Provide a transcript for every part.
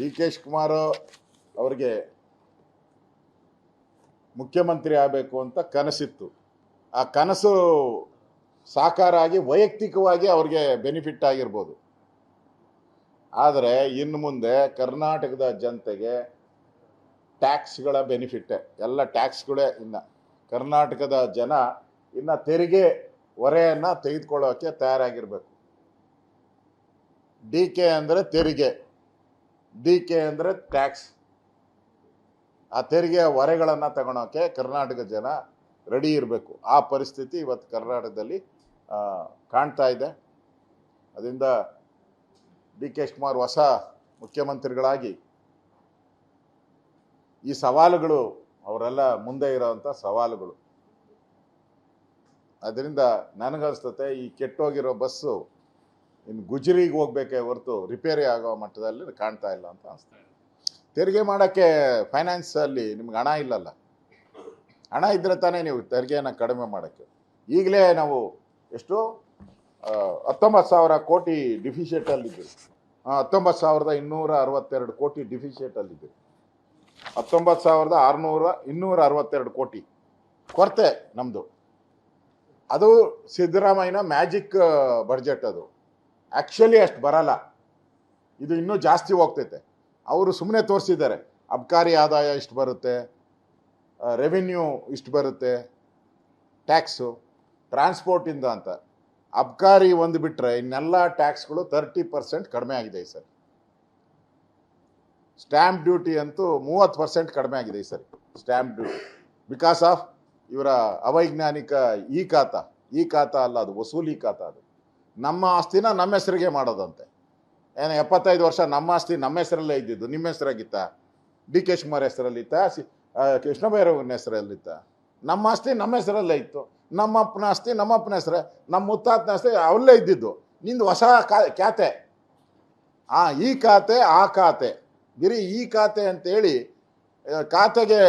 D K Shivakumar ಅವರಿಗೆ ಮುಖ್ಯಮಂತ್ರಿ ಆಗಬೇಕು ಅಂತ ಕನಸಿತ್ತು. ಆ ಕನಸು ಸಾಕಾರ ಆಗಿ ವೈಯಕ್ತಿಕವಾಗಿ ಅವ್ರಿಗೆ ಬೆನಿಫಿಟ್ ಆಗಿರ್ಬೋದು. ಆದರೆ ಇನ್ನು ಮುಂದೆ ಕರ್ನಾಟಕದ ಜನತೆಗೆ ಟ್ಯಾಕ್ಸ್ಗಳ ಬೆನಿಫಿಟ್ಟೆ, ಎಲ್ಲ ಟ್ಯಾಕ್ಸ್ಗಳೇ. ಇನ್ನು ಕರ್ನಾಟಕದ ಜನ ಇನ್ನು ತೆರಿಗೆ ಹೊರೆಯನ್ನು ತೆಗೆದುಕೊಳ್ಳೋಕ್ಕೆ ತಯಾರಾಗಿರಬೇಕು. ಡಿ ಕೆ ಅಂದರೆ ತೆರಿಗೆ, ಡಿ ಕೆ ಅಂದರೆ ಟ್ಯಾಕ್ಸ್. ಆ ತೆರಿಗೆಯ ಹೊರೆಗಳನ್ನು ತಗೊಳೋಕ್ಕೆ ಕರ್ನಾಟಕ ಜನ ರೆಡಿ ಇರಬೇಕು. ಆ ಪರಿಸ್ಥಿತಿ ಇವತ್ತು ಕರ್ನಾಟಕದಲ್ಲಿ ಕಾಣ್ತಾ ಇದೆ. ಅದರಿಂದ ಡಿ ಕೆ ಶಿವಕುಮಾರ್ ಹೊಸ ಮುಖ್ಯಮಂತ್ರಿಗಳಾಗಿ ಈ ಸವಾಲುಗಳು ಅವರೆಲ್ಲ ಮುಂದೆ ಇರೋವಂಥ ಸವಾಲುಗಳು. ಅದರಿಂದ ನನಗನ್ಸ್ತತೆ ಈ ಕೆಟ್ಟೋಗಿರೋ ಬಸ್ಸು ಇನ್ನು ಗುಜರಿಗೆ ಹೋಗ್ಬೇಕೇ ಹೊರತು ರಿಪೇರಿ ಆಗೋ ಮಟ್ಟದಲ್ಲಿ ಕಾಣ್ತಾ ಇಲ್ಲ ಅಂತ ಅನಿಸ್ತದೆ. ತೆರಿಗೆ ಮಾಡೋಕ್ಕೆ ಫೈನಾನ್ಸಲ್ಲಿ ನಿಮ್ಗೆ ಹಣ ಇಲ್ಲಲ್ಲ. ಹಣ ಇದ್ದರೆ ತಾನೇ ನೀವು ತೆರಿಗೆಯನ್ನು ಕಡಿಮೆ ಮಾಡೋಕ್ಕೆ. ಈಗಲೇ ನಾವು ಎಷ್ಟು 19,000 ಕೋಟಿ ಡಿಫಿಷಿಯೇಟಲ್ಲಿದ್ದೀವಿ. 19,262 ಕೋಟಿ ಡಿಫಿಷಿಯೇಟಲ್ಲಿದ್ದೀವಿ. 19,262 ಕೋಟಿ ಕೊರತೆ ನಮ್ಮದು. ಅದು ಸಿದ್ದರಾಮಯ್ಯನ ಮ್ಯಾಜಿಕ್ ಬಡ್ಜೆಟ್. ಅದು ಆ್ಯಕ್ಚುಲಿ ಅಷ್ಟು ಬರಲ್ಲ, ಇದು ಇನ್ನೂ ಜಾಸ್ತಿ ಹೋಗ್ತೈತೆ. ಅವರು ಸುಮ್ಮನೆ ತೋರಿಸಿದ್ದಾರೆ ಅಬ್ಕಾರಿ ಆದಾಯ ಇಷ್ಟು ಬರುತ್ತೆ, ರೆವಿನ್ಯೂ ಇಷ್ಟು ಬರುತ್ತೆ, ಟ್ಯಾಕ್ಸು ಟ್ರಾನ್ಸ್ಪೋರ್ಟಿಂದ ಅಂತ. ಅಬ್ಕಾರಿ ಒಂದು ಬಿಟ್ಟರೆ ಇನ್ನೆಲ್ಲ ಟ್ಯಾಕ್ಸ್ಗಳು 30% ಕಡಿಮೆ ಆಗಿದೆ ಈ ಸರಿ. ಸ್ಟ್ಯಾಂಪ್ ಡ್ಯೂಟಿ ಅಂತೂ 30% ಕಡಿಮೆ ಆಗಿದೆ ಈ ಸರಿ. ಸ್ಟ್ಯಾಂಪ್ ಡ್ಯೂಟಿ ಬಿಕಾಸ್ ಆಫ್ ಇವರ ಅವೈಜ್ಞಾನಿಕ ಈ ಖಾತಾ ಅಲ್ಲ, ಅದು ವಸೂಲಿ ಖಾತಾ. ಅದು ನಮ್ಮ ಆಸ್ತಿನ ನಮ್ಮ ಹೆಸರಿಗೆ ಮಾಡೋದಂತೆ. ಏನು 75 ವರ್ಷ ನಮ್ಮ ಆಸ್ತಿ ನಮ್ಮ ಹೆಸರಲ್ಲೇ ಇದ್ದಿದ್ದು, ನಿಮ್ಮ ಹೆಸರಾಗಿತ್ತ? ಡಿ ಕೆ ಶಿವಕುಮಾರ್ ಹೆಸರಲ್ಲಿತ್ತ? ಕೃಷ್ಣ ಬೈರೇಗೌಡನ ಹೆಸರಲ್ಲಿತ್ತ? ನಮ್ಮ ಆಸ್ತಿ ನಮ್ಮ ಹೆಸರಲ್ಲೇ ಇತ್ತು. ನಮ್ಮ ಅಪ್ಪನ ಆಸ್ತಿ ನಮ್ಮ ಅಪ್ಪನ ಹೆಸರೇ, ನಮ್ಮ ಮುತ್ತಾತನ ಆಸ್ತಿ ಅವಲ್ಲೇ ಇದ್ದಿದ್ದು. ನಿಂದು ಹೊಸ ಖಾತೆ. ಈ ಖಾತೆ ಆ ಖಾತೆ ಬರೀ ಈ ಖಾತೆ ಅಂತೇಳಿ ಖಾತೆಗೆ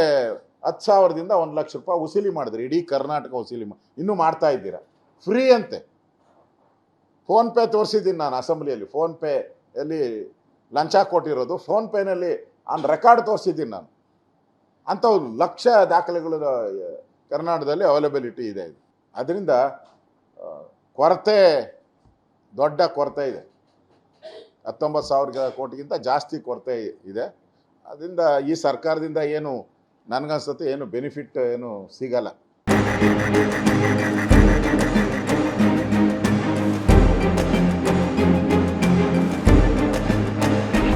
10,000ದಿಂದ 1,00,000 ರೂಪಾಯಿ ವಸೂಲಿ ಮಾಡಿದ್ರಿ. ಇಡೀ ಕರ್ನಾಟಕ ವಸೂಲಿ ಇನ್ನೂ ಮಾಡ್ತಾ ಇದ್ದೀರಾ. ಫ್ರೀ ಅಂತೆ. ಫೋನ್ಪೇ ತೋರಿಸಿದ್ದೀನಿ ನಾನು ಅಸೆಂಬ್ಲಿಯಲ್ಲಿ. ಫೋನ್ಪೇಯಲ್ಲಿ ಲಂಚ ಕೊಟ್ಟಿರೋದು ಫೋನ್ಪೇನಲ್ಲಿ ಆನ್ ರೆಕಾರ್ಡ್ ತೋರಿಸಿದ್ದೀನಿ ನಾನು. ಅಂಥವು ಲಕ್ಷ ದಾಖಲೆಗಳು ಕರ್ನಾಟಕದಲ್ಲಿ ಅವೈಲಬಿಲಿಟಿ ಇದೆ. ಅದರಿಂದ ಕೊರತೆ, ದೊಡ್ಡ ಕೊರತೆ ಇದೆ. 19,000 ಕೋಟಿಗಿಂತ ಜಾಸ್ತಿ ಕೊರತೆ ಇದೆ. ಅದರಿಂದ ಈ ಸರ್ಕಾರದಿಂದ ಏನು ನನಗನ್ಸುತ್ತೆ ಏನು ಬೆನಿಫಿಟ್ ಏನು ಸಿಗಲ್ಲ.